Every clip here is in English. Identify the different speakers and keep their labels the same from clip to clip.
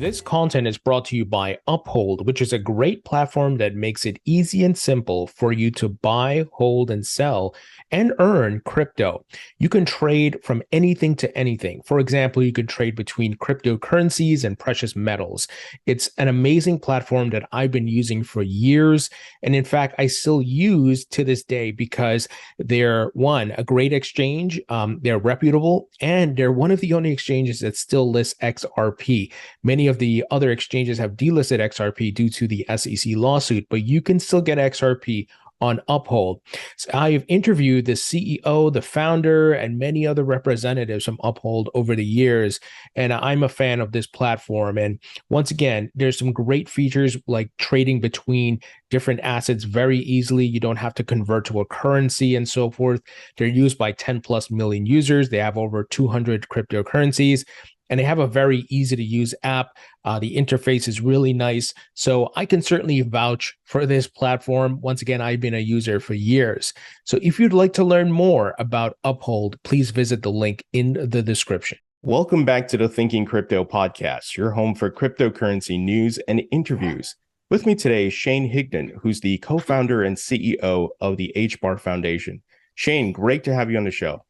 Speaker 1: This content is brought to you by Uphold, which is a great platform that makes it easy and simple for you to buy, hold, and sell and earn crypto. You can trade from anything to anything. For example, you could trade between cryptocurrencies and precious metals. It's an amazing platform that I've been using for years. And in fact, I still use to this day because they're one, a great exchange, they're reputable, and they're one of the only exchanges that still lists XRP. Many of the other exchanges have delisted XRP due to the SEC lawsuit, but you can still get XRP on Uphold. So I've interviewed the CEO, the founder, and many other representatives from Uphold over the years, and I'm a fan of this platform. And once again, there's some great features like trading between different assets very easily. You don't have to convert to a currency and so forth. They're used by 10 plus million users. They have over 200 cryptocurrencies. And they have a very easy to use app. The interface is really nice. So I can certainly vouch for this platform. Once again, I've been a user for years. So if you'd like to learn more about Uphold, please visit the link in the description. Welcome back to the Thinking Crypto podcast, your home for cryptocurrency news and interviews. With me today is Shayne Higdon, who's the co-founder and CEO of the HBAR Foundation. Shayne, great to have you on the show.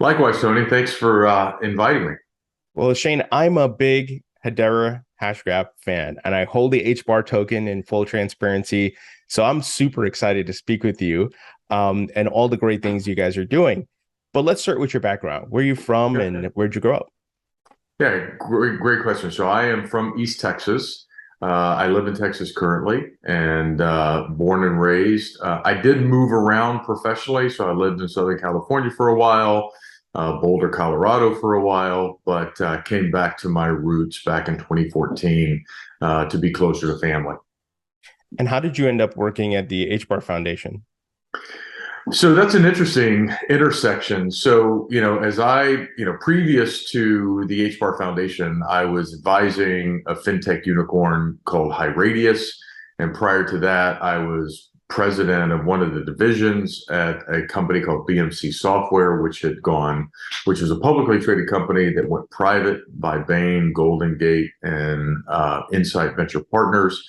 Speaker 2: Likewise, Tony. Thanks for inviting me.
Speaker 1: Well, Shayne, I'm a big Hedera HashGraph fan, and I hold the HBAR token in full transparency. So I'm super excited to speak with you and all the great things you guys are doing. But let's start with your background. Where are you from and where'd you grow up?
Speaker 2: Yeah, great question. So I am from East Texas. I live in Texas currently and born and raised. I did move around professionally. So I lived in Southern California for a while. Boulder, Colorado for a while, but came back to my roots back in 2014 to be closer to family.
Speaker 1: And how did you end up working at the HBAR Foundation?
Speaker 2: So that's an interesting intersection. So, previous to the HBAR Foundation, I was advising a fintech unicorn called Hiradius. And prior to that, I was president of one of the divisions at a company called BMC Software, which was a publicly traded company that went private by Bain, Golden Gate, and Insight Venture Partners.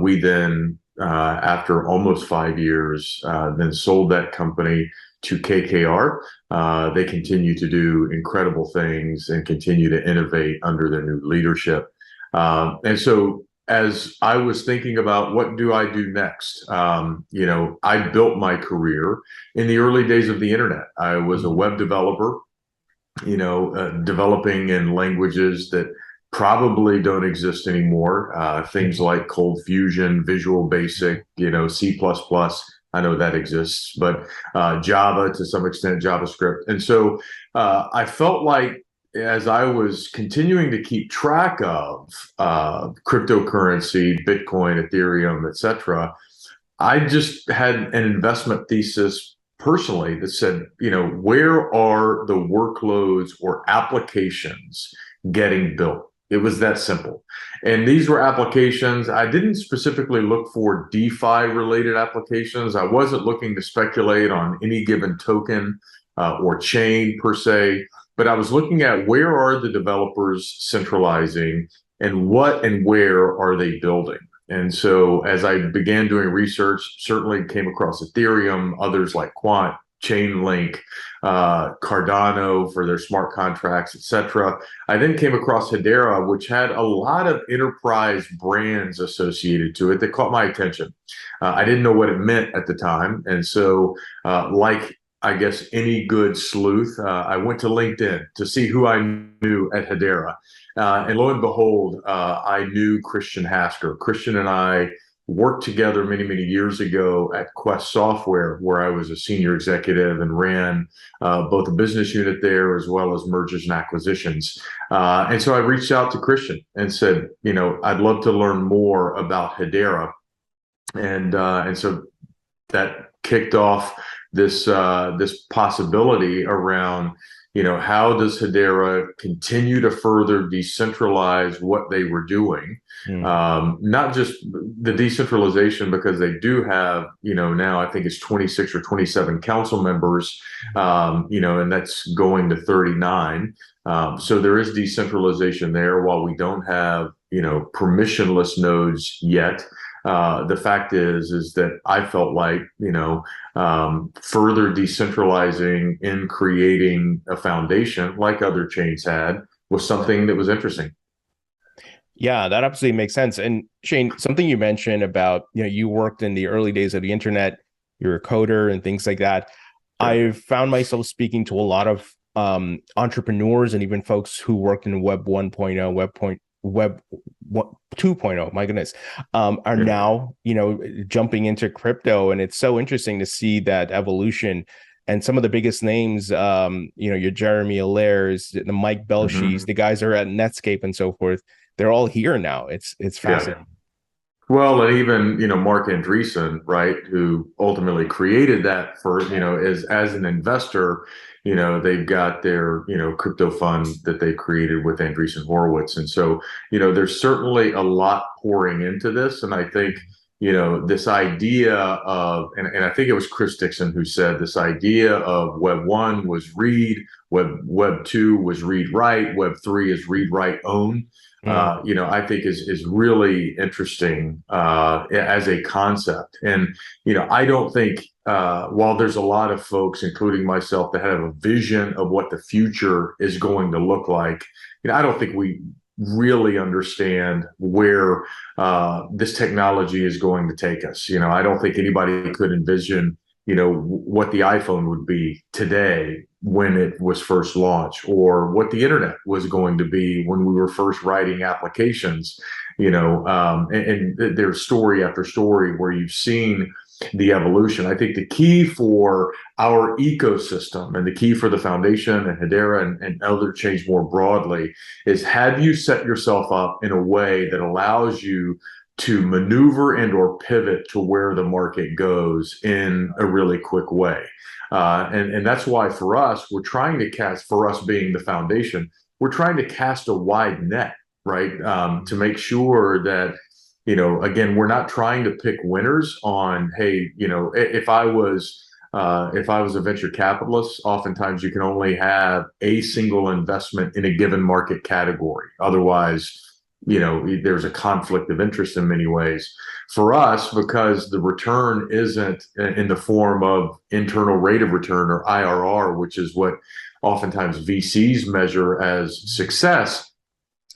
Speaker 2: We then, after almost 5 years, then sold that company to KKR. They continue to do incredible things and continue to innovate under their new leadership. And so as I was thinking about what do I do next, I built my career in the early days of the internet. I was a web developer, developing in languages that probably don't exist anymore. Things like Cold Fusion, Visual Basic, C++. I know that exists, but Java to some extent, JavaScript. And so I felt like as I was continuing to keep track of cryptocurrency, Bitcoin, Ethereum, et cetera, I just had an investment thesis personally that said, where are the workloads or applications getting built? It was that simple. And these were applications. I didn't specifically look for DeFi related applications. I wasn't looking to speculate on any given token or chain per se. But I was looking at where are the developers centralizing and what and where are they building? And so as I began doing research, certainly came across Ethereum, others like Quant, Chainlink, Cardano for their smart contracts, et cetera. I then came across Hedera, which had a lot of enterprise brands associated to it that caught my attention. I didn't know what it meant at the time. And so I guess any good sleuth, I went to LinkedIn to see who I knew at Hedera. And lo and behold, I knew Christian Hasker. Christian and I worked together many, many years ago at Quest Software, where I was a senior executive and ran both a business unit there as well as mergers and acquisitions. And so I reached out to Christian and said, I'd love to learn more about Hedera. And so that kicked off this possibility around how does Hedera continue to further decentralize what they were doing? Not just the decentralization, because they do have, now I think it's 26 or 27 council members, and that's going to 39. So there is decentralization there while we don't have, permissionless nodes yet. The fact is that I felt like, further decentralizing in creating a foundation like other chains had was something that was interesting.
Speaker 1: Yeah, that absolutely makes sense. And Shayne, something you mentioned about, you worked in the early days of the internet, you're a coder and things like that.
Speaker 2: Yeah.
Speaker 1: I've found myself speaking to a lot of entrepreneurs and even folks who worked in Web 1.0, Web 2.0, my goodness, are now, jumping into crypto. And it's so interesting to see that evolution. And some of the biggest names, your Jeremy Allaire's, the Mike Belshis, the guys are at Netscape and so forth. They're all here now. It's fascinating.
Speaker 2: Yeah. Well, and even, Mark Andreessen, right, who ultimately created that for, as an investor, they've got their, crypto fund that they created with Andreessen Horowitz. And so, there's certainly a lot pouring into this. And I think, this idea of, and I think it was Chris Dixon who said this idea of Web 1 was read, Web 2 was read write, Web 3 is read write own. I think is really interesting as a concept. And, I don't think while there's a lot of folks, including myself, that have a vision of what the future is going to look like, I don't think we really understand where this technology is going to take us. I don't think anybody could envision, what the iPhone would be today when it was first launched, or what the internet was going to be when we were first writing applications, and there's story after story where you've seen the evolution. I think the key for our ecosystem and the key for the foundation and Hedera and other chains more broadly is, have you set yourself up in a way that allows you to maneuver and or pivot to where the market goes in a really quick way. And that's why for us, we're trying to cast, for us being the foundation, we're trying to cast a wide net, right? To make sure that, again, we're not trying to pick winners on, hey, if I was a venture capitalist, oftentimes you can only have a single investment in a given market category. Otherwise, there's a conflict of interest in many ways. For us, because the return isn't in the form of internal rate of return, or IRR, which is what oftentimes VCs measure as success,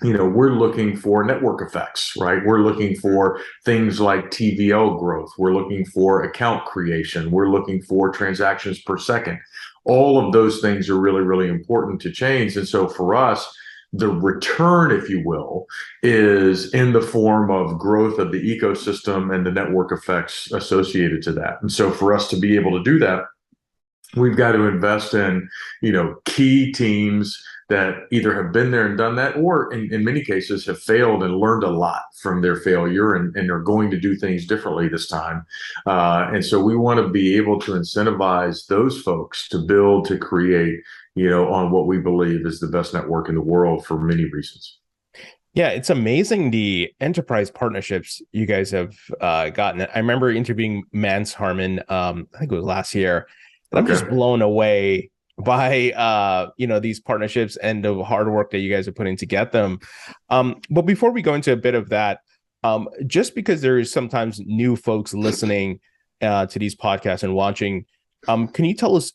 Speaker 2: we're looking for network effects, right? We're looking for things like TVL growth. We're looking for account creation. We're looking for transactions per second. All of those things are really, really important to chains. And so for us, the return, if you will, is in the form of growth of the ecosystem and the network effects associated to that. And so for us to be able to do that, we've got to invest in, key teams that either have been there and done that, or in many cases have failed and learned a lot from their failure and are going to do things differently this time. And so we want to be able to incentivize those folks to build, to create, on what we believe is the best network in the world for many reasons.
Speaker 1: Yeah, it's amazing the enterprise partnerships you guys have gotten. I remember interviewing Mance Harmon, I think it was last year, and I'm just blown away by these partnerships and the hard work that you guys are putting to get them. But before we go into a bit of that, just because there is sometimes new folks listening to these podcasts and watching, can you tell us,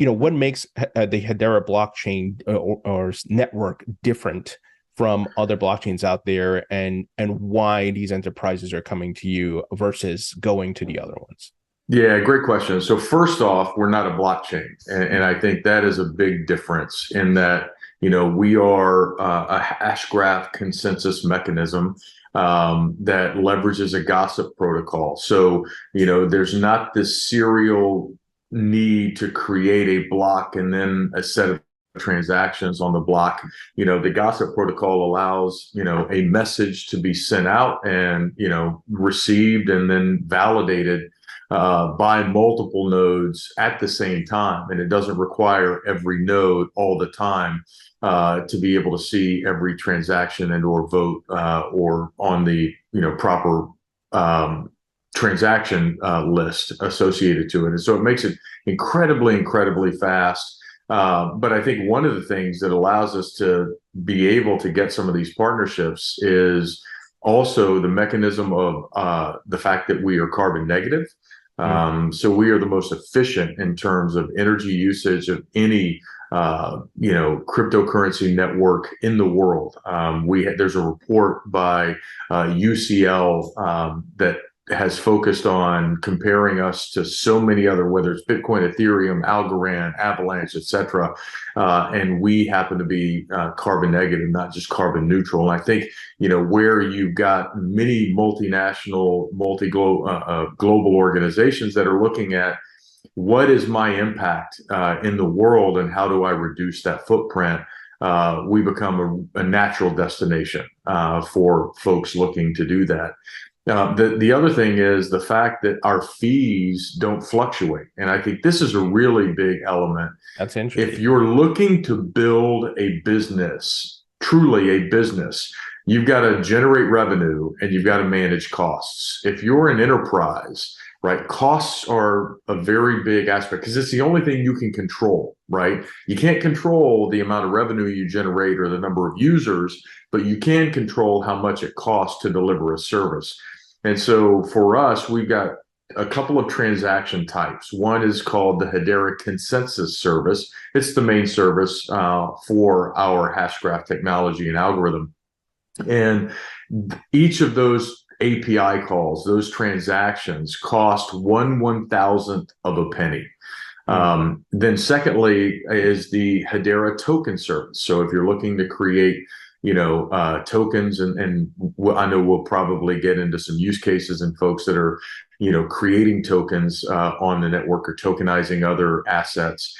Speaker 1: what makes the Hedera blockchain or network different from other blockchains out there, and why these enterprises are coming to you versus going to the other ones?
Speaker 2: Yeah, great question. So first off, we're not a blockchain. And I think that is a big difference in that, we are a HashGraph consensus mechanism that leverages a gossip protocol. So, there's not this serial need to create a block and then a set of transactions on the block. The gossip protocol allows, a message to be sent out and, received and then validated buy multiple nodes at the same time, and it doesn't require every node all the time to be able to see every transaction and or vote or on the proper transaction list associated to it. And so it makes it incredibly fast. But I think one of the things that allows us to be able to get some of these partnerships is also the mechanism of the fact that we are carbon negative. So we are the most efficient in terms of energy usage of any cryptocurrency network in the world. There's a report by UCL that has focused on comparing us to so many other, whether it's Bitcoin, Ethereum, Algorand, Avalanche, etc. And we happen to be carbon negative, not just carbon neutral. And I think, where you've got many multinational, global organizations that are looking at what is my impact in the world and how do I reduce that footprint, we become a natural destination for folks looking to do that. The other thing is the fact that our fees don't fluctuate. And I think this is a really big element.
Speaker 1: That's interesting.
Speaker 2: If you're looking to build a business, truly a business, you've got to generate revenue and you've got to manage costs. If you're an enterprise, right, costs are a very big aspect because it's the only thing you can control, right? You can't control the amount of revenue you generate or the number of users, but you can control how much it costs to deliver a service. And so for us, we've got a couple of transaction types. One is called the Hedera Consensus Service. It's the main service for our HashGraph technology and algorithm. And each of those API calls, those transactions cost 1/1000th of a penny. Then secondly is the Hedera token service. So if you're looking to create tokens, and I know we'll probably get into some use cases and folks that are, creating tokens on the network or tokenizing other assets.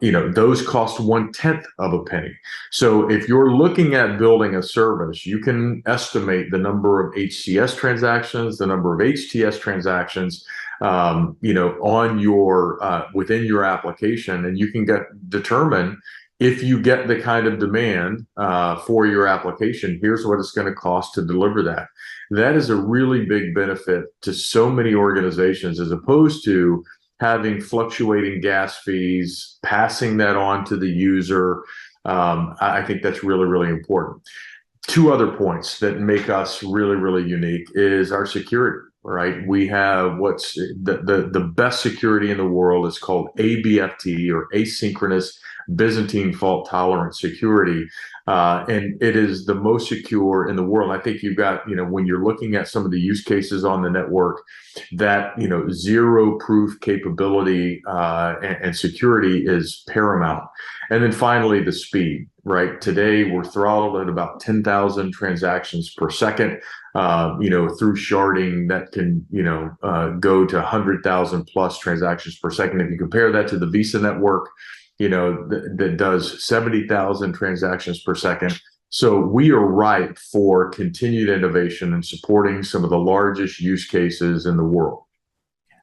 Speaker 2: Those cost 1/10 of a penny. So if you're looking at building a service, you can estimate the number of HCS transactions, the number of HTS transactions, on your within your application, and you can determine if you get the kind of demand for your application, here's what it's going to cost to deliver that. That is a really big benefit to so many organizations, as opposed to having fluctuating gas fees, passing that on to the user. I think that's really important. Two other points that make us really unique is our security. Right, we have what's the best security in the world is called ABFT, or asynchronous Byzantine fault tolerant security, and it is the most secure in the world. I think you've got, when you're looking at some of the use cases on the network, that zero proof capability and security is paramount. And then finally, the speed. Right, today we're throttled at about 10,000 transactions per second. Through sharding that can, go to 100,000 plus transactions per second. If you compare that to the Visa network, that does 70,000 transactions per second. So we are ripe for continued innovation and supporting some of the largest use cases in the world.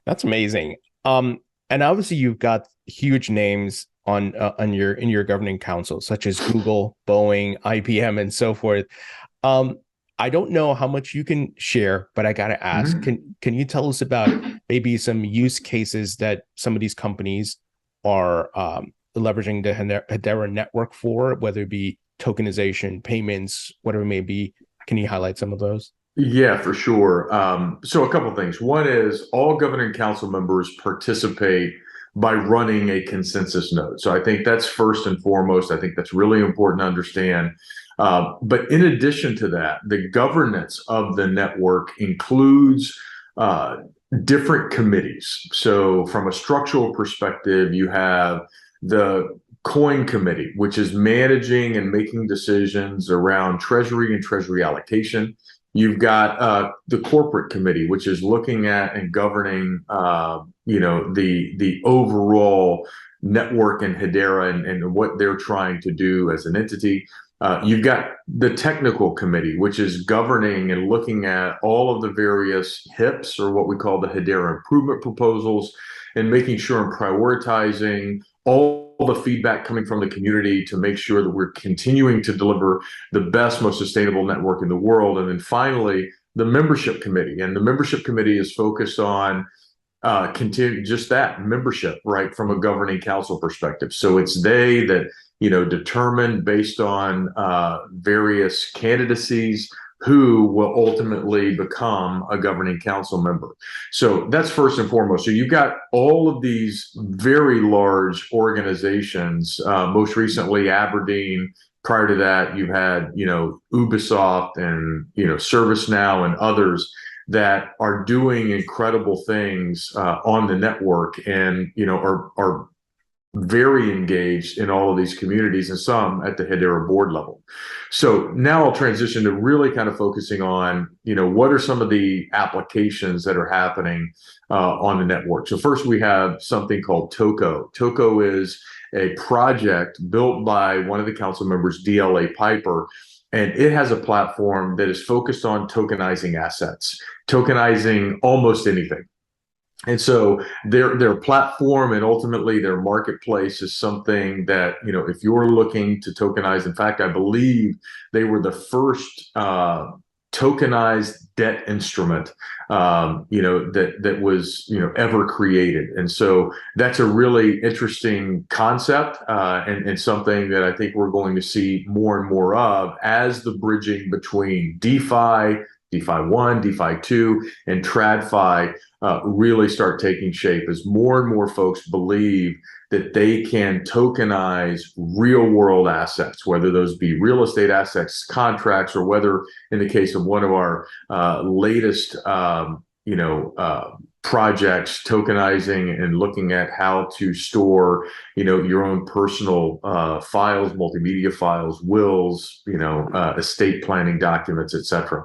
Speaker 1: That's amazing. And obviously you've got huge names in your governing council, such as Google, Boeing, IBM, and so forth. I don't know how much you can share, but I got to ask, can you tell us about maybe some use cases that some of these companies are leveraging the Hedera network for, whether it be tokenization, payments, whatever it may be? Can you highlight some of those?
Speaker 2: Yeah, for sure. So a couple of things. One is all governing council members participate by running a consensus node. So I think that's first and foremost. I think that's really important to understand. But in addition to that, the governance of the network includes different committees. So from a structural perspective, you have the coin committee, which is managing and making decisions around treasury and treasury allocation. You've got the corporate committee, which is looking at and governing, the overall network and Hedera and what they're trying to do as an entity. You've got the technical committee, which is governing and looking at all of the various HIPs, or what we call the Hedera improvement proposals, and making sure and prioritizing all the feedback coming from the community to make sure that we're continuing to deliver the best, most sustainable network in the world. And then finally, the membership committee. And the membership committee is focused on continue just that membership, right, from a governing council perspective. So it's they that, determine based on various candidacies who will ultimately become a governing council member. So that's first and foremost. So you've got all of these very large organizations, most recently Aberdeen. Prior to that, you've had, Ubisoft and, ServiceNow and others that are doing incredible things on the network, and are very engaged in all of these communities, and some at the Hedera board level. So now I'll transition to really kind of focusing on, what are some of the applications that are happening on the network. So first we have something called Toko. Toko is a project built by one of the council members, DLA Piper, and it has a platform that is focused on tokenizing assets, tokenizing almost anything. And so their platform and ultimately their marketplace is something that, if you're looking to tokenize, in fact, I believe they were the first tokenized debt instrument, that was, ever created. And so that's a really interesting concept, and something that I think we're going to see more and more of as the bridging between DeFi 1, DeFi 2, and TradFi really start taking shape, as more and more folks believe that they can tokenize real world assets, whether those be real estate assets, contracts, or whether in the case of one of our latest projects, tokenizing and looking at how to store, your own personal files, multimedia files, wills, estate planning documents, etc.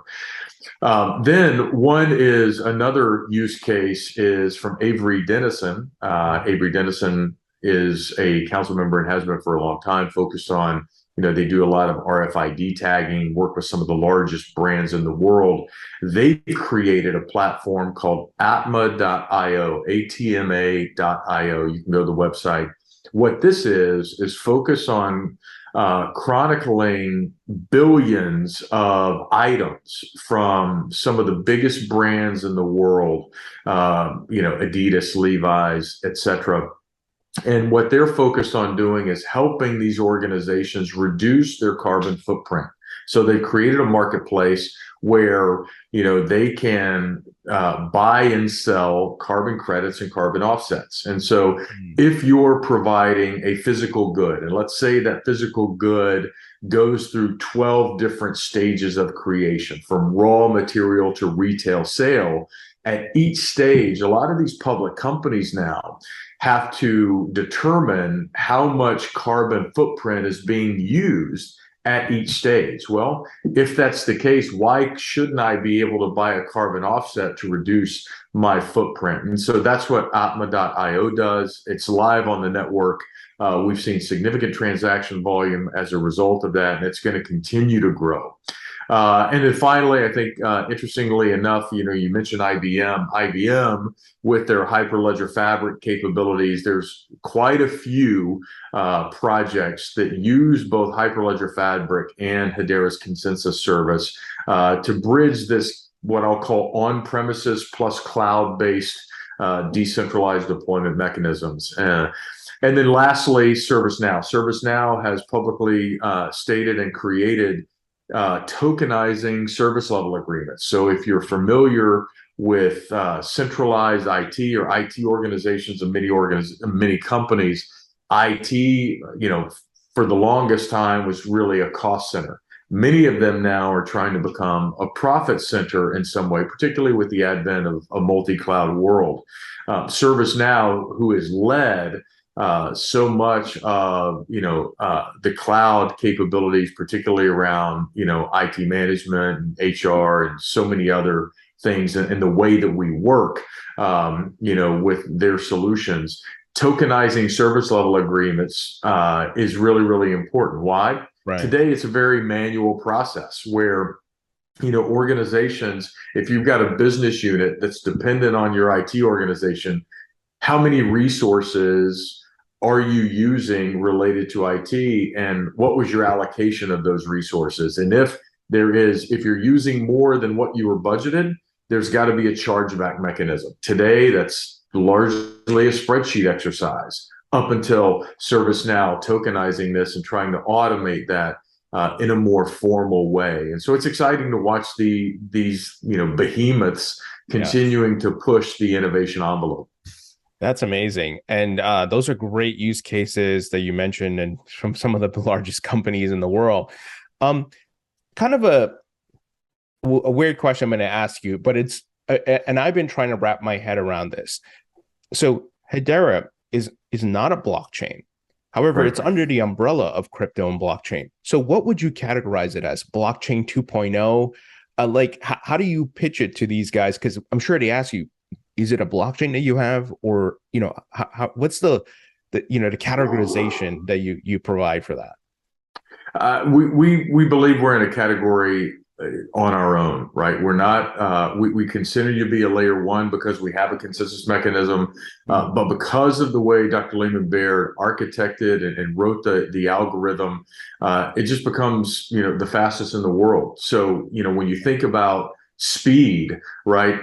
Speaker 2: Then one is another use case is from Avery Dennison. Avery Dennison is a council member and has been for a long time, focused on, they do a lot of RFID tagging, work with some of the largest brands in the world. They created a platform called atma.io, atma.io. You can go to the website. What this is focus on chronicling billions of items from some of the biggest brands in the world, Adidas, Levi's, etc. And what they're focused on doing is helping these organizations reduce their carbon footprint. So they've created a marketplace where, they can buy and sell carbon credits and carbon offsets. And so if you're providing a physical good, and let's say that physical good goes through 12 different stages of creation, from raw material to retail sale, at each stage, a lot of these public companies now have to determine how much carbon footprint is being used at each stage. Well, if that's the case, why shouldn't I be able to buy a carbon offset to reduce my footprint? And so that's what atma.io does. It's live on the network. We've seen significant transaction volume as a result of that, and it's going to continue to grow. And then finally, I think, interestingly enough, you mentioned IBM. IBM, with their Hyperledger Fabric capabilities, there's quite a few projects that use both Hyperledger Fabric and Hedera's consensus service to bridge this, what I'll call on-premises plus cloud-based decentralized deployment mechanisms. And then lastly, ServiceNow. ServiceNow has publicly stated and created tokenizing service level agreements. So if you're familiar with centralized IT or IT organizations and many companies, IT, for the longest time was really a cost center. Many of them now are trying to become a profit center in some way, particularly with the advent of a multi-cloud world. ServiceNow, who has led so much of the cloud capabilities, particularly around IT management and HR and so many other things, and the way that we work with their solutions. Tokenizing service level agreements is really, really important. Why?
Speaker 1: Right.
Speaker 2: Today, it's a very manual process where organizations, if you've got a business unit that's dependent on your IT organization, how many resources are you using related to IT, and what was your allocation of those resources? And if you're using more than what you were budgeted, there's got to be a chargeback mechanism. Today, that's largely a spreadsheet exercise up until ServiceNow tokenizing this and trying to automate that in a more formal way. And so it's exciting to watch these behemoths continuing to push the innovation envelope.
Speaker 1: That's amazing. And those are great use cases that you mentioned, and from some of the largest companies in the world. Kind of a weird question I'm going to ask you, but and I've been trying to wrap my head around this. So Hedera is not a blockchain. However,
Speaker 2: Right.
Speaker 1: it's under the umbrella of crypto and blockchain. So what would you categorize it as? Blockchain 2.0? Like, how do you pitch it to these guys? Because I'm sure they ask you, is it a blockchain that you have, or what's the categorization that you provide for that?
Speaker 2: We believe we're in a category on our own, right? We're not. We consider to be a layer one because we have a consensus mechanism, but because of the way Dr. Lehman Baird architected and wrote the algorithm, it just becomes the fastest in the world. So when you think about speed, right?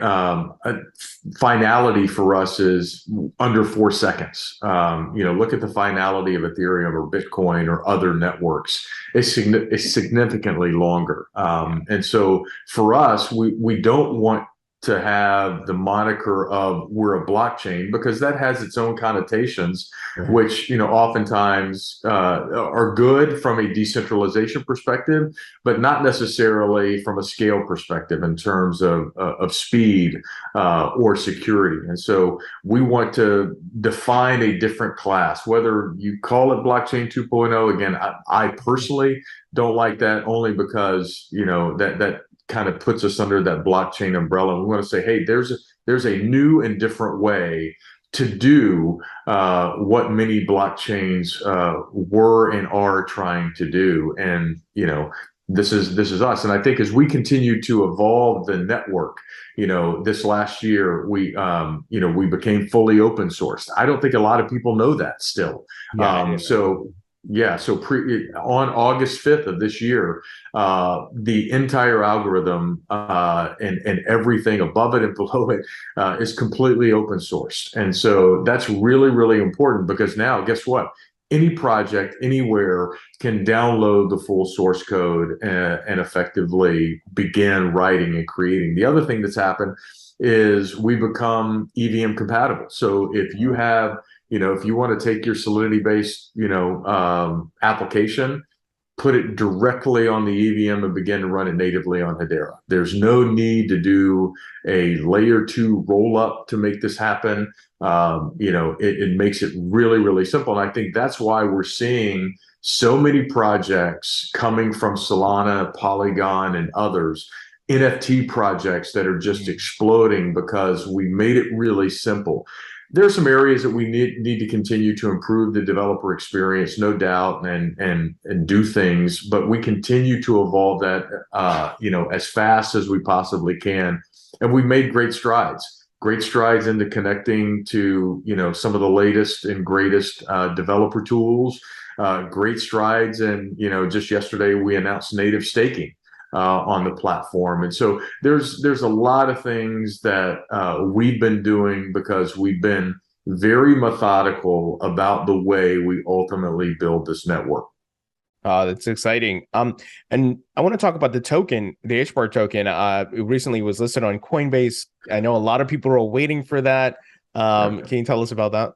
Speaker 2: Finality for us is under 4 seconds. Look at the finality of Ethereum or Bitcoin or other networks. It's significantly longer. And so for us, we don't want to have the moniker of we're a blockchain, because that has its own connotations, which oftentimes are good from a decentralization perspective, but not necessarily from a scale perspective in terms of speed or security. And so we want to define a different class, whether you call it blockchain 2.0. Again, I personally don't like that, only because that kind of puts us under that blockchain umbrella. And we want to say, hey, there's a new and different way to do what many blockchains were and are trying to do. And this is us. And I think as we continue to evolve the network, this last year we became fully open sourced. I don't think a lot of people know that still. So on August 5th of this year, the entire algorithm and everything above it and below it is completely open sourced. And so that's really, really important, because now, guess what? Any project anywhere can download the full source code and effectively begin writing and creating. The other thing that's happened is we become EVM compatible. So if you have if you want to take your Solidity-based, application, put it directly on the EVM and begin to run it natively on Hedera. There's no need to do a layer 2 roll-up to make this happen. It makes it really, really simple. And I think that's why we're seeing so many projects coming from Solana, Polygon, and others, NFT projects that are just exploding because we made it really simple. There are some areas that we need to continue to improve the developer experience, no doubt, and do things, but we continue to evolve that, as fast as we possibly can. And we've made great strides into connecting to, some of the latest and greatest developer tools, great strides. And, just yesterday we announced native staking on the platform. And so there's a lot of things that we've been doing because we've been very methodical about the way we ultimately build this network.
Speaker 1: That's exciting. And I want to talk about the token, the HBAR token. It recently was listed on Coinbase. I know a lot of people are waiting for that. Can you tell us about that?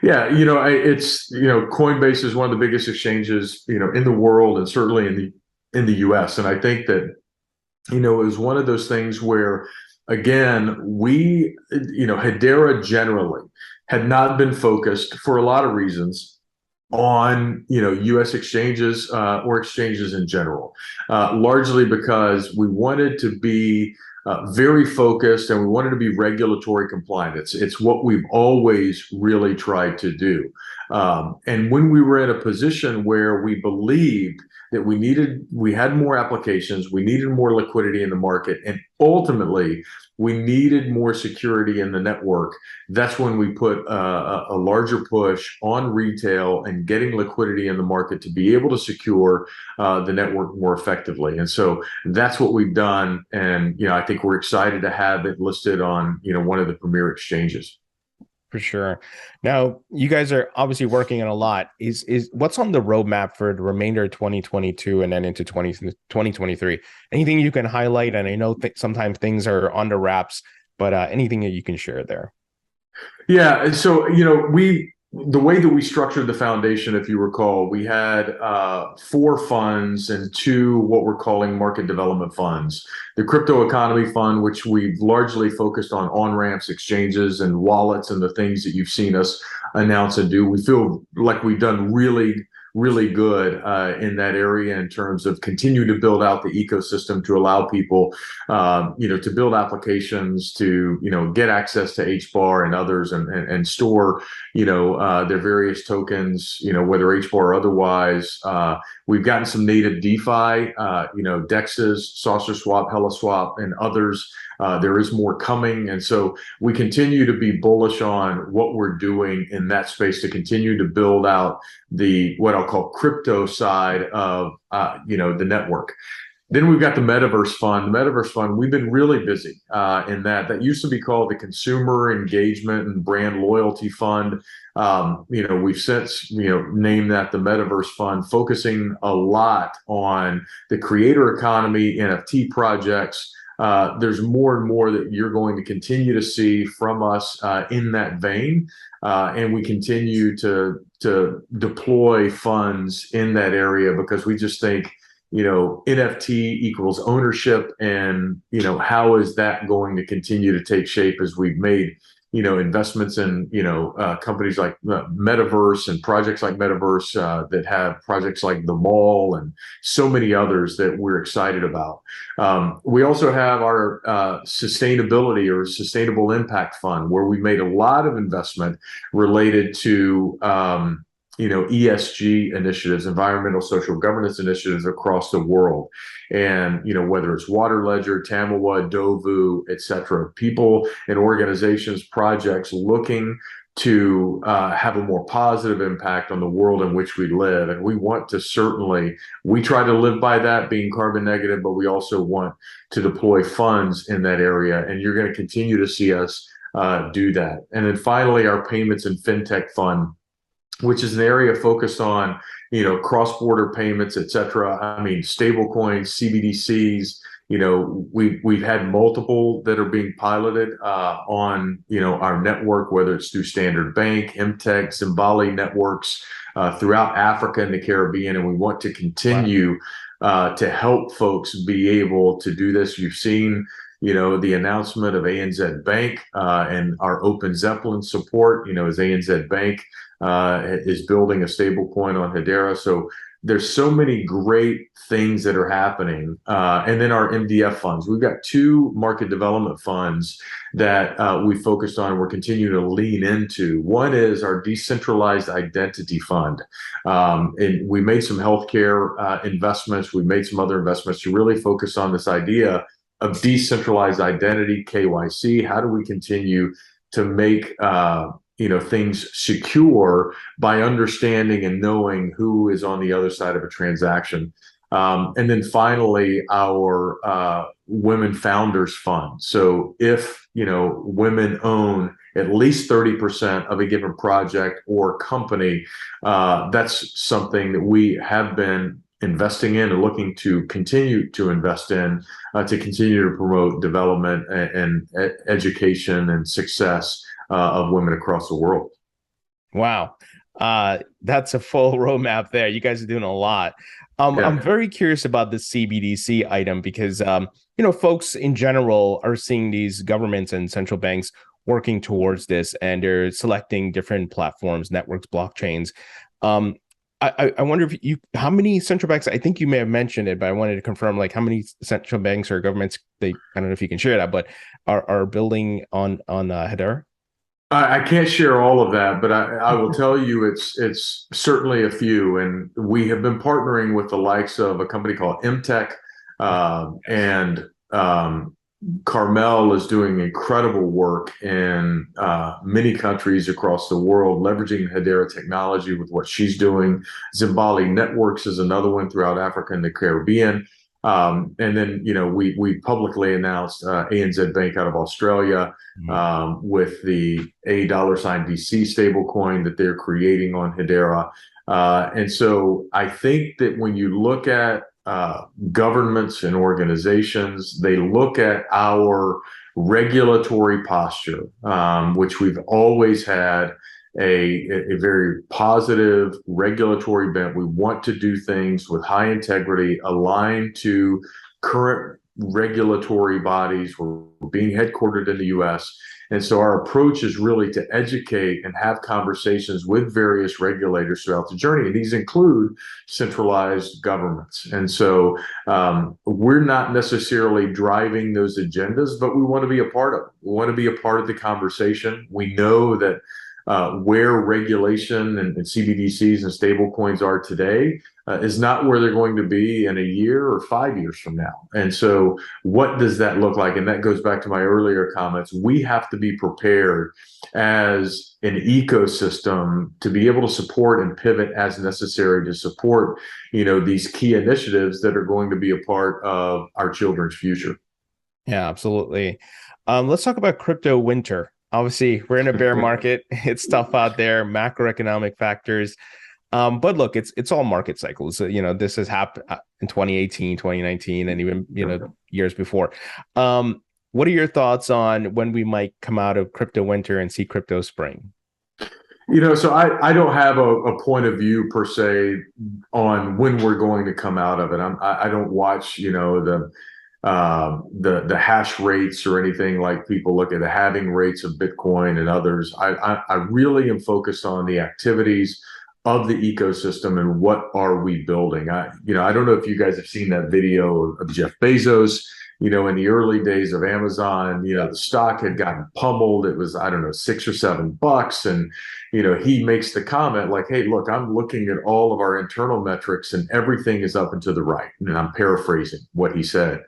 Speaker 2: Yeah, it's Coinbase is one of the biggest exchanges in the world, and certainly in the US. And I think that, it was one of those things where, again, Hedera generally had not been focused for a lot of reasons on, US exchanges or exchanges in general, largely because we wanted to be very focused, and we wanted to be regulatory compliant. It's what we've always really tried to do. And when we were in a position where we believed that we had more applications, we needed more liquidity in the market, and ultimately we needed more security in the network, that's when we put a larger push on retail and getting liquidity in the market to be able to secure the network more effectively. And so that's what we've done. And, I think we're excited to have it listed on, one of the premier exchanges.
Speaker 1: For sure. Now, you guys are obviously working on a lot. Is what's on the roadmap for the remainder of 2022 and then into 2023? Anything you can highlight? And I know sometimes things are under wraps, but anything that you can share there?
Speaker 2: Yeah. So, the way that we structured the foundation, if you recall, we had 4 funds and 2 what we're calling market development funds. The crypto economy fund, which we've largely focused on on-ramps, exchanges, and wallets, and the things that you've seen us announce and do. We feel like we've done really good in that area in terms of continue to build out the ecosystem to allow people, to build applications, to, get access to HBAR and others, and store, their various tokens, whether HBAR or otherwise. We've gotten some native DeFi, DEXs, Saucer Swap, HeliSwap, and others. There is more coming. And so we continue to be bullish on what we're doing in that space to continue to build out what I'll call crypto side of, the network. Then we've got the Metaverse Fund. The Metaverse Fund, we've been really busy in that. That used to be called the Consumer Engagement and Brand Loyalty Fund. We've since, named that the Metaverse Fund, focusing a lot on the creator economy, NFT projects. There's more and more that you're going to continue to see from us in that vein. And we continue to deploy funds in that area because we just think, NFT equals ownership, and, how is that going to continue to take shape as we've made, investments in, companies like Metaverse and projects like Metaverse that have projects like the Mall and so many others that we're excited about. We also have our sustainability or sustainable impact fund, where we made a lot of investment related to ESG initiatives, environmental social governance initiatives across the world. And, whether it's Water Ledger, Tamawa, Dovu, et cetera, people and organizations, projects looking to have a more positive impact on the world in which we live. And we try to live by that, being carbon negative, but we also want to deploy funds in that area. And you're going to continue to see us do that. And then finally, our payments and fintech fund, which is an area focused on, cross-border payments, et cetera. I mean, stable coins, CBDCs. We've had multiple that are being piloted on, our network, whether it's through Standard Bank, MTech, Zimbali networks throughout Africa and the Caribbean. And we want to continue to help folks be able to do this. You've seen, the announcement of ANZ Bank and our Open Zeppelin support, as ANZ Bank is building a stable coin on Hedera. So there's so many great things that are happening. And then our MDF funds. We've got 2 market development funds that we focused on and we're continuing to lean into. One is our decentralized identity fund. And we made some healthcare investments. We made some other investments to really focus on this idea of decentralized identity, KYC. How do we continue to make things secure by understanding and knowing who is on the other side of a transaction? And then finally, our Women Founders Fund. So if, women own at least 30% of a given project or company, that's something that we have been investing in and looking to continue to invest in to continue to promote development and education and success of women across the world.
Speaker 1: Wow. That's a full roadmap there. You guys are doing a lot. I'm very curious about the CBDC item because, folks in general are seeing these governments and central banks working towards this, and they're selecting different platforms, networks, blockchains. I wonder if how many central banks, I think you may have mentioned it, but I wanted to confirm, like how many central banks or governments, I don't know if you can share that, but are building on Hedera?
Speaker 2: I can't share all of that, but I will tell you it's certainly a few, and we have been partnering with the likes of a company called MTech, and Carmel is doing incredible work in many countries across the world, leveraging Hedera technology with what she's doing. Zimbali Networks is another one throughout Africa and the Caribbean. And then, we publicly announced ANZ Bank out of Australia with the $DC stablecoin that they're creating on Hedera. And so I think that when you look at governments and organizations, they look at our regulatory posture, which we've always had a very positive regulatory bent. We want to do things with high integrity, aligned to current regulatory bodies. We're being headquartered in the US. And so our approach is really to educate and have conversations with various regulators throughout the journey. And these include centralized governments. And so we're not necessarily driving those agendas, but we want to be a part of it. We want to be a part of the conversation. We know that where regulation and CBDCs and stable coins are today is not where they're going to be in a year or 5 years from now. And so what does that look like? And that goes back to my earlier comments. We have to be prepared as an ecosystem to be able to support and pivot as necessary to support, these key initiatives that are going to be a part of our children's future.
Speaker 1: Yeah, absolutely. Let's talk about crypto winter. Obviously, we're in a bear market. It's tough out there, macroeconomic factors. But look, it's all market cycles. This has happened in 2018, 2019, and even, years before. What are your thoughts on when we might come out of crypto winter and see crypto spring?
Speaker 2: So I don't have a point of view per se on when we're going to come out of it. I don't watch, the hash rates or anything like people look at the halving rates of Bitcoin and others. I really am focused on the activities of the ecosystem and what are we building. I don't know if you guys have seen that video of Jeff Bezos. In the early days of Amazon, the stock had gotten pummeled. It was, I don't know, $6 or $7. And, he makes the comment like, hey, look, I'm looking at all of our internal metrics and everything is up and to the right. And I'm paraphrasing what he said.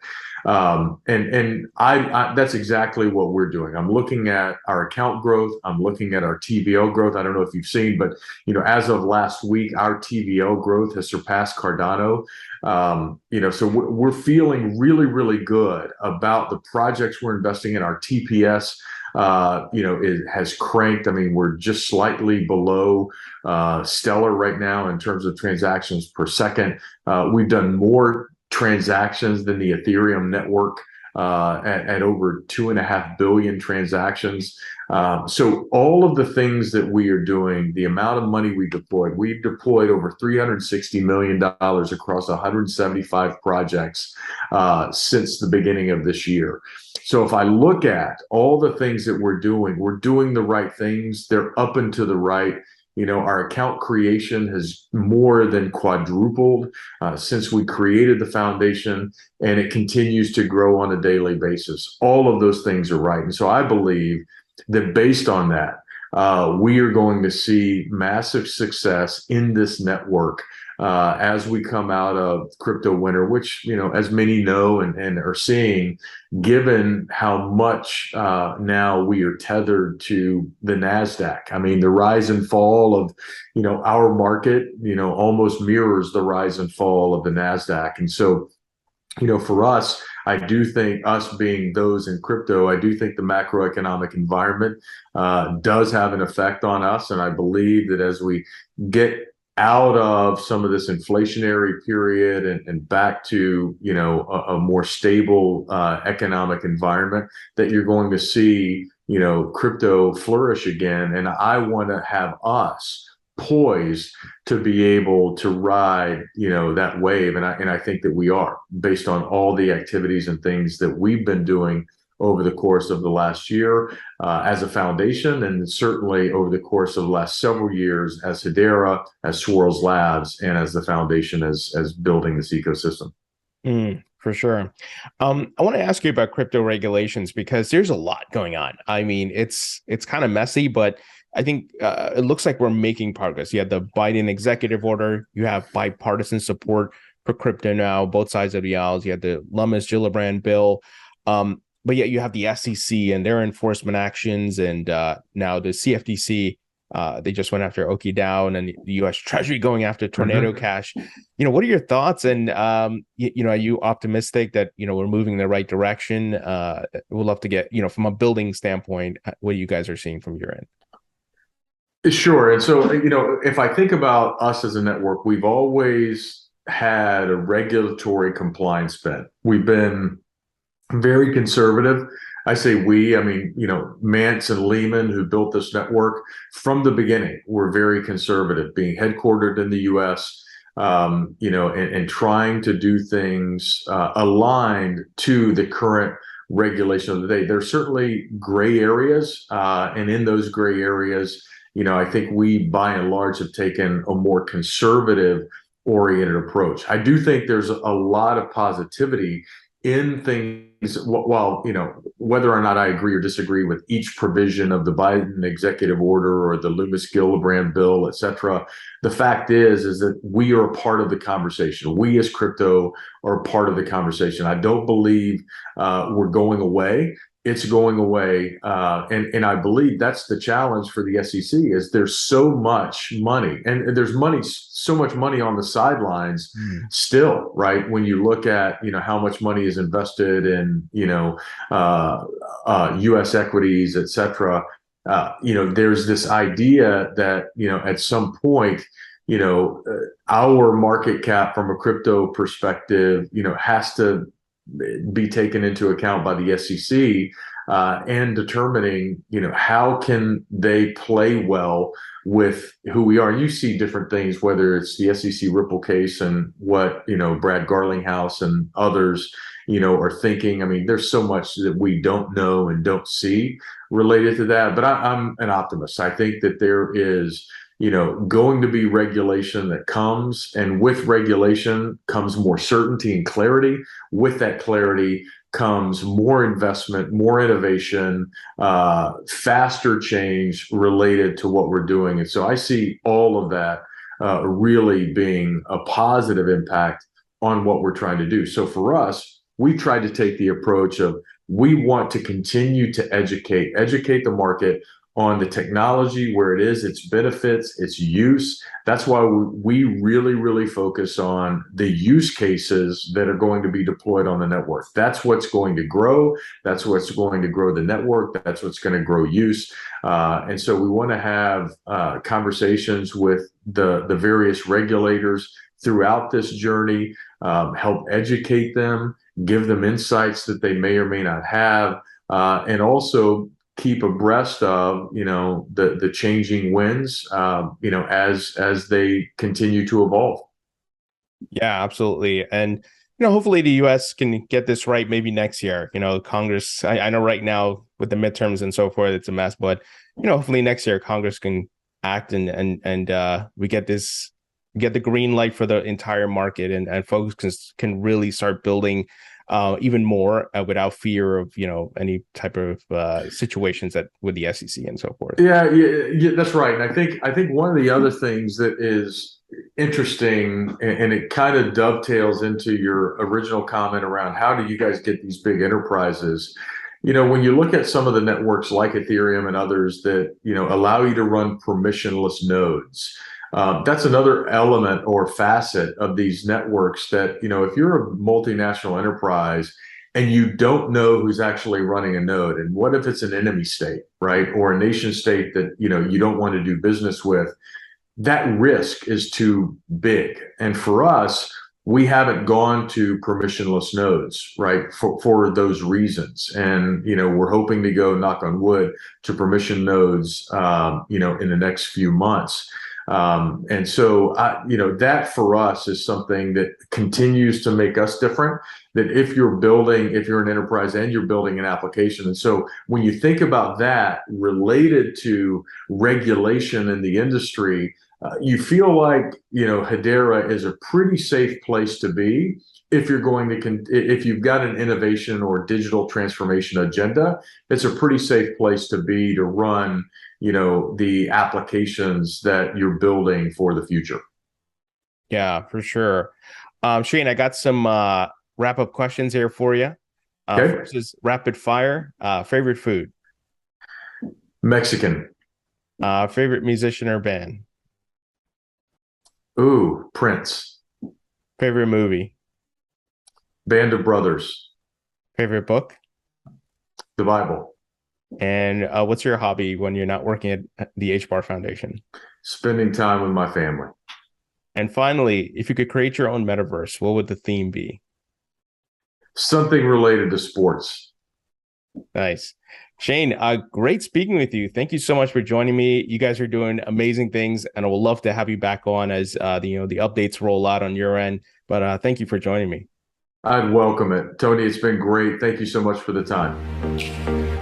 Speaker 2: And I that's exactly what we're doing. I'm looking at our account growth. I'm looking at our TVL growth. I don't know if you've seen, but as of last week, our TVL growth has surpassed Cardano. So we're feeling really, really good about the projects we're investing in. Our TPS, it has cranked. I mean, we're just slightly below stellar right now in terms of transactions per second. We've done more transactions than the Ethereum network at over 2.5 billion transactions. So all of the things that we are doing, the amount of money we've deployed over $360 million across 175 projects since the beginning of this year. So if I look at all the things that we're doing the right things. They're up and to the right. Our account creation has more than quadrupled since we created the foundation, and it continues to grow on a daily basis. All of those things are right. And so I believe that based on that, we are going to see massive success in this network as we come out of crypto winter, which, as many know and are seeing, given how much now we are tethered to the NASDAQ. I mean, the rise and fall of, our market, almost mirrors the rise and fall of the NASDAQ. And so, for us, I do think us being those in crypto, I do think the macroeconomic environment does have an effect on us. And I believe that as we get out of some of this inflationary period and back to, a more stable economic environment, that you're going to see, crypto flourish again. And I want to have us poised to be able to ride, that wave. And I think that we are, based on all the activities and things that we've been doing over the course of the last year as a foundation, and certainly over the course of the last several years as Hedera, as Swirls Labs, and as the foundation as building this ecosystem.
Speaker 1: For sure. I want to ask you about crypto regulations because there's a lot going on. I mean, it's kind of messy, but I think it looks like we're making progress. You have the Biden executive order. You have bipartisan support for crypto now, both sides of the aisles. You have the Lummis-Gillibrand bill. But yet you have the SEC and their enforcement actions, and now the CFTC. They just went after Oki Down, and the U.S. Treasury going after Tornado Cash. What are your thoughts? And are you optimistic that we're moving in the right direction? We'd love to get from a building standpoint what you guys are seeing from your end.
Speaker 2: Sure. And so if I think about us as a network, we've always had a regulatory compliance bent. We've been very conservative. I say we, I mean, Mance and Lehman, who built this network from the beginning, were very conservative, being headquartered in the US, and trying to do things aligned to the current regulation of the day. There's certainly gray areas, and in those gray areas, I think we, by and large, have taken a more conservative oriented approach. I do think there's a lot of positivity in things, while whether or not I agree or disagree with each provision of the Biden executive order or the Lummis-Gillibrand bill, et cetera, the fact is that we are a part of the conversation. We as crypto are a part of the conversation. I don't believe we're going away. It's going away, and I believe that's the challenge for the SEC. Is there's so much money, and there's so much money on the sidelines still, right? When you look at how much money is invested in U.S. equities, et cetera. There's this idea that at some point our market cap from a crypto perspective has to be taken into account by the SEC and determining, how can they play well with who we are. You see different things, whether it's the SEC Ripple case and what, Brad Garlinghouse and others, are thinking. I mean, there's so much that we don't know and don't see related to that, but I'm an optimist. I think that there is going to be regulation that comes, and with regulation comes more certainty and clarity. With that clarity comes more investment, more innovation, faster change related to what we're doing. And so I see all of that really being a positive impact on what we're trying to do. So for us, we try to take the approach of we want to continue to educate the market on the technology, where it is, its benefits, its use. That's why we really, really focus on the use cases that are going to be deployed on the network. That's what's going to grow. That's what's going to grow the network. That's what's going to grow use. And so we want to have conversations with the various regulators throughout this journey, help educate them, give them insights that they may or may not have, and also keep abreast of the changing winds as they continue to evolve.
Speaker 1: Yeah, absolutely. And hopefully the US can get this right maybe next year. Congress, I know right now with the midterms and so forth, it's a mess, but hopefully next year Congress can act and we get the green light for the entire market, and folks can really start building even more without fear of any type of situations that with the SEC and so forth.
Speaker 2: Yeah, that's right. And I think one of the other things that is interesting, and it kind of dovetails into your original comment around how do you guys get these big enterprises. When you look at some of the networks like Ethereum and others that allow you to run permissionless nodes. That's another element or facet of these networks that, if you're a multinational enterprise and you don't know who's actually running a node, and what if it's an enemy state, right? Or a nation state that, you don't want to do business with, that risk is too big. And for us, we haven't gone to permissionless nodes, right? For those reasons. And, we're hoping to go, knock on wood, to permission nodes, in the next few months. And so, that for us is something that continues to make us different. That if you're an enterprise and you're building an application. And so when you think about that related to regulation in the industry, you feel like, Hedera is a pretty safe place to be if you're if you've got an innovation or digital transformation agenda. It's a pretty safe place to be to run, the applications that you're building for the future.
Speaker 1: Yeah, for sure. Shayne, I got some wrap-up questions here for you.
Speaker 2: Okay.
Speaker 1: First is rapid fire. Favorite food?
Speaker 2: Mexican.
Speaker 1: Favorite musician or band?
Speaker 2: Ooh, Prince.
Speaker 1: Favorite movie?
Speaker 2: Band of Brothers.
Speaker 1: Favorite book?
Speaker 2: The Bible.
Speaker 1: And what's your hobby when you're not working at the HBAR Foundation?
Speaker 2: Spending time with my family.
Speaker 1: And finally, if you could create your own metaverse, what would the theme be?
Speaker 2: Something related to sports.
Speaker 1: Nice. Shayne, great speaking with you. Thank you so much for joining me. You guys are doing amazing things, and I would love to have you back on as the updates roll out on your end. But thank you for joining me.
Speaker 2: I'd welcome it. Tony, it's been great. Thank you so much for the time.